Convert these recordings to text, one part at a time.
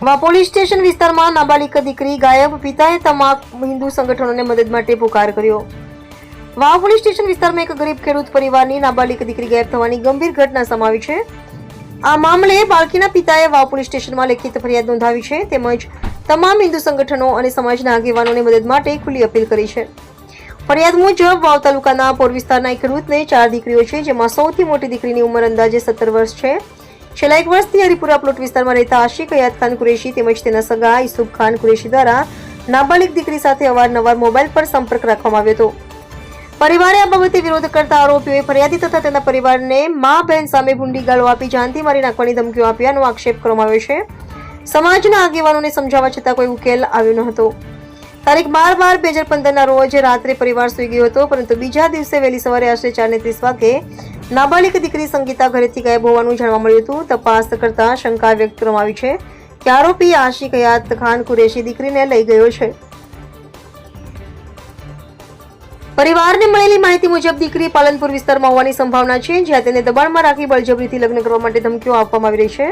વા police station વિસ્તારમાં નાબાલિગ દીકરી ગાયબ, પિતાએ તમામ હિન્દુ સંગઠનોને મદદ માટે પુકાર કર્યો। વા પોલીસ સ્ટેશન વિસ્તારમાં એક ગરીબ ખેડૂત પરિવારની નાબાલિગ દીકરી ગાયબ થવાની ગંભીર ઘટના સામે આવી છે। આ મામલે બાળકીના પિતાએ વા પોલીસ સ્ટેશનમાં લેખિત ફરિયાદ નોંધાવી છે, તેમજ તમામ હિન્દુ સંગઠનો અને સમાજના આગેવાનોને મદદ માટે ખુલ્લી અપીલ કરી છે। ફરિયાદ મુજબ વાવ તાલુકાના પોર વિસ્તારના એક ખેડૂતને 4 દીકરીઓ છે, જેમાં સૌથી મોટી દીકરીની ઉંમર અંદાજે 17 વર્ષ છે। છેલ્લા 1 વર્ષથી હરિપુરા પ્લોટ વિસ્તારમાં રહેતા આશિક હયાત ખાન કુરેશી તેમજ તેના સગા ઈસુફ ખાન કુરેશી દ્વારા નાબાલિગ દીકરી સાથે અવારનવાર મોબાઈલ પર સંપર્ક રાખવામાં આવ્યો હતો। પરિવારે આ બાબતે વિરોધ કરતા આરોપીઓએ ફરિયાદી તથા તેના પરિવારને મા બહેન સામે ભૂંડી ગાળો આપી જાનથી મારી નાખવાની ધમકીઓ આપ્યાનો આક્ષેપ કરવામાં આવ્યો છે। સમાજના આગેવાનોને સમજાવવા છતાં કોઈ ઉકેલ આવ્યો ન હતો। તારીખ 12/12/2015ના રોજ રાત્રે પરિવાર સૂઈ ગયો હતો, પરંતુ બીજા દિવસે વહેલી સવારે આશરે 4:30 વાગે નાબાલિગ દીકરી સંગીતા ઘરેથી ગાયબ હોવાનું જાણવા મળ્યું હતું। તપાસ કરતા શંકા વ્યક્ત કરવામાં આવી છે કે આરોપી આશિક હયાત ખાન કુરેશી દીકરીને લઈ ગયો છે। પરિવારને મળેલી માહિતી મુજબ દીકરી પાલનપુર વિસ્તારમાં હોવાની સંભાવના છે, જ્યાં તેને દબાણમાં રાખી બળજબરીથી લગ્ન કરવા માટે ધમકીઓ આપવામાં આવી રહી છે।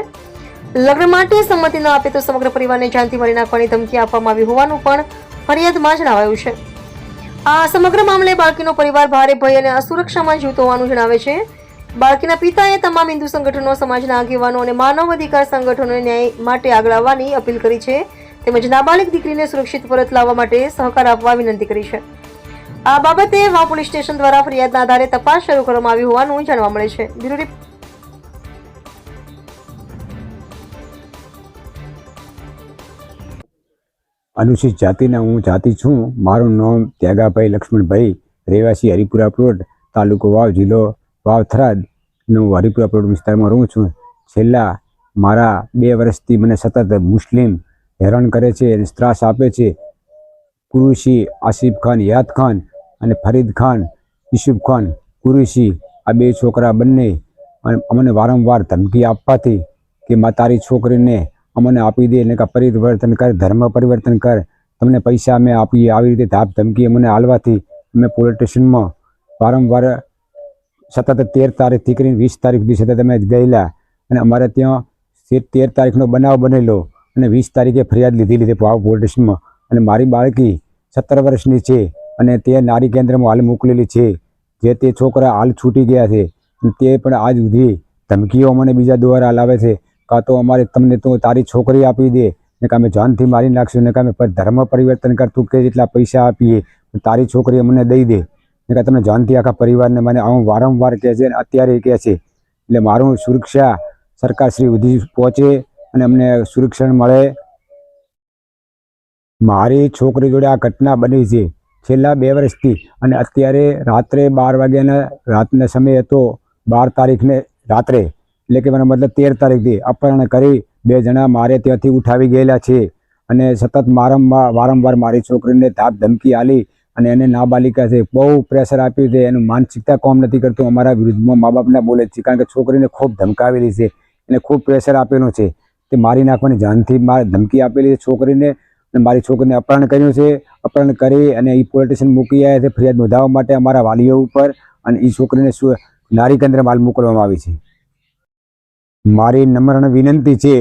લગ્ન માટે સંમતિ ન આપે તો સમગ્ર પરિવારને જાનથી મારી નાખવાની ધમકી આપવામાં આવી હોવાનું પણ ફરિયાદમાં જણાવાયું છે। આ સમગ્ર મામલે બાળકીનો પરિવાર ભારે ભય અને અસુરક્ષામાં જીવતો હોવાનું જણાવે છે। બાળકીના પિતાએ તમામ હિન્દુ સંગઠનો, સમાજના આગેવાનો અને માનવ અધિકાર સંગઠનોને ન્યાય માટે આગળ આવવાની અપીલ કરી છે, તેમજ નાબાલિગ દીકરીને સુરક્ષિત પરત લાવવા માટે સહકાર આપવા વિનંતી કરી છે। આ બાબતે વાવ પોલીસ સ્ટેશન દ્વારા ફરિયાદના આધારે તપાસ શરૂ કરવામાં આવી હોવાનું જાણવા મળે છે। Bureau report. अनुसूचित जातिना हूँ जाति छूँ। मारू नाम त्यागाभाई लक्ष्मणभाई, રહેવાસી હરિપુરા પ્લોટ, તાલુકો વાવ, જિલ્લો વાવ થરાદ નું હરિપુરા પ્લોટ વિસ્તારમાં રહું છું। છેલ્લા મારા 2 વર્ષથી મને સતત મુસ્લિમ હેરાન કરે છે અને ત્રાસ આપે છે। કુરેશી આસિફ ખાન હયાત ખાન અને ફરીદ ખાન ઈસુફ ખાન કુરેશી, આ 2 છોકરા બંને અમને વારંવાર ધમકી આપવાથી કે તારી છોકરીને અમને આપી દે ને પરિવર્તન કર, ધર્મ પરિવર્તન કર, તમને પૈસા અમે આપીએ, આવી રીતે ધાપ ધમકી અમને આલવાથી અમે પોલીસ સ્ટેશનમાં વારંવાર સતત 13 તારીખથી કરીને 20 તારીખ સુધી સતત અમે ગયેલા અને અમારે ત્યાં 13 તારીખનો બનાવ બનેલો અને 20 તારીખે ફરિયાદ લીધી વાવ પોલીસ સ્ટેશનમાં। અને મારી બાળકી 17 વર્ષની છે અને તે નારી કેન્દ્રમાં હાલ મોકલેલી છે, જે તે છોકરા હાલ છૂટી ગયા છે। તે પણ આજ સુધી ધમકીઓ અમને બીજા દ્વારા લાવે છે, કાં તો અમારે તમને તો તારી છોકરી આપી દે ને કે અમે જાનથી મારી નાખશું ને કે અમે ધર્મ પરિવર્તન કરતું કે જેટલા પૈસા આપીએ તારી છોકરી અમને દઈ દે ને કે તમને જાનથી આખા પરિવારને મને આવું વારંવાર કહે છે અને અત્યારે કહે છે। એટલે મારું સુરક્ષા સરકારશ્રી સુધી પહોંચે અને અમને સુરક્ષા મળે। મારી છોકરી જોડે આ ઘટના બની છે છેલ્લા 2 વર્ષથી અને અત્યારે રાત્રે 12 વાગ્યાના રાતના સમય હતો, 12 તારીખને રાત્રે, એટલે કે મને મતલબ 13 તારીખથી અપહરણ કરી 2 જણા મારે ત્યાંથી ઉઠાવી ગયેલા છે અને સતત વારંવાર મારી છોકરીને ધાપ ધમકી આલી અને એને નાબાલિકા છે, બહુ પ્રેશર આપ્યું છે, એનું માનસિકતા કામ નથી કરતું। અમારા વિરુદ્ધમાં મા બાપને બોલે છે, કારણ કે છોકરીને ખૂબ ધમકાવેલી છે, એને ખૂબ પ્રેશર આપેલું છે, તે મારી નાખવાની જાનથી ધમકી આપેલી છે છોકરીને અને મારી છોકરીને અપહરણ કર્યું છે। અપહરણ કરી અને એ પોલીસ સ્ટેશન મૂકી આવ્યા છે ફરિયાદ નોંધાવવા માટે અમારા વાલીઓ ઉપર અને એ છોકરીને નારી કેન્દ્રમાં હાલ મોકલવામાં આવી છે। મારી નમ્ર વિનંતી છે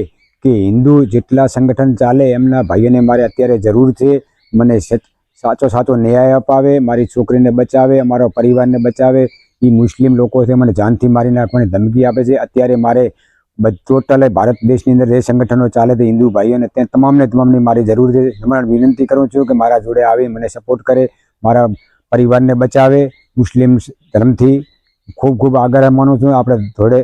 કે હિન્દુ જેટલા સંગઠન ચાલે એમના ભાઈઓને મારે અત્યારે જરૂર છે। મને સાચો ન્યાય અપાવે, મારી છોકરીને બચાવે, અમારા પરિવારને બચાવે। એ મુસ્લિમ લોકો છે મને જાનથી મારી નાખવાની ધમકી આપે છે। અત્યારે મારે ટોટલ ભારત દેશની અંદર જે સંગઠનો ચાલે છે હિન્દુ ભાઈઓને તે તમામની મારી જરૂર છે। નમ્ર વિનંતી કરું છું કે મારા જોડે આવી મને સપોર્ટ કરે, મારા પરિવારને બચાવે। મુસ્લિમ ધર્મથી ખૂબ આગ્રહ માનું છું, આપણે જોડે